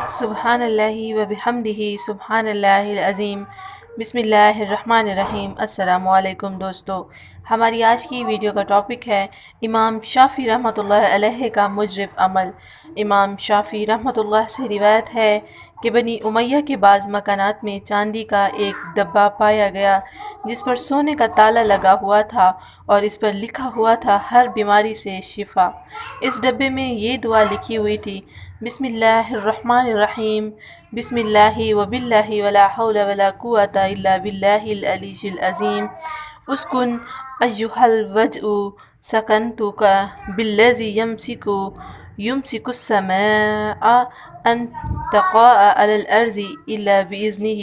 سبحان اللہ و بحمدہ سبحان اللہ العظیم۔ بسم اللہ الرحمن الرحیم۔ السلام علیکم دوستو، ہماری آج کی ویڈیو کا ٹاپک ہے امام شافعی رحمۃ اللہ علیہ کا مجرب عمل۔ امام شافعی رحمۃ اللہ سے روایت ہے کہ بنی امیہ کے بعض مکانات میں چاندی کا ایک ڈبہ پایا گیا جس پر سونے کا تالا لگا ہوا تھا اور اس پر لکھا ہوا تھا ہر بیماری سے شفا۔ اس ڈبے میں یہ دعا لکھی ہوئی تھی: بسم اللہ الرحمن الرحیم، بسم اللہ و باللہ ولا حول ولا قوة الا باللہ العلی العظیم، اسکن ایہا الوجع سکنتک بالذی یمسک السماء ان تقع علی الارض الا باذنہ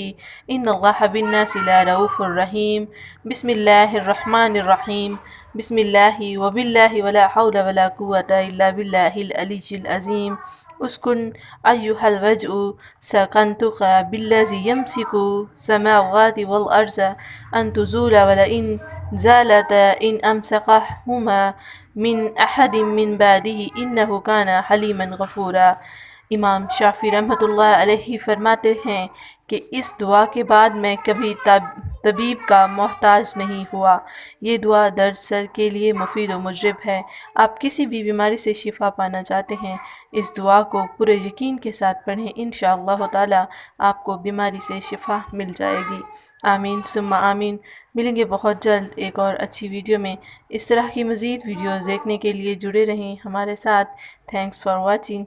ان اللہ بالناس لرؤوف رحیم۔ بسم اللہ الرحمن الرحیم، بسم اللہ و باللہ ولا حول ولا قوة الا باللہ العلی العظیم، اسکن ایہا الوجع سکنتک بالذی یمسک السماوات والارض ان تزولا ولئن زالتا ان امسکہما من احد من بعدہ انہ کان حلیما غفورا۔ امام شافعی رحمۃ اللہ علیہ فرماتے ہیں کہ اس دعا کے بعد میں کبھی طبیب کا محتاج نہیں ہوا۔ یہ دعا درد سر کے لیے مفید و مجرب ہے۔ آپ کسی بھی بیماری سے شفا پانا چاہتے ہیں، اس دعا کو پورے یقین کے ساتھ پڑھیں، انشاءاللہ تعالی آپ کو بیماری سے شفا مل جائے گی۔ آمین ثم آمین۔ ملیں گے بہت جلد ایک اور اچھی ویڈیو میں۔ اس طرح کی مزید ویڈیوز دیکھنے کے لیے جڑے رہیں ہمارے ساتھ۔ Thanks for watching.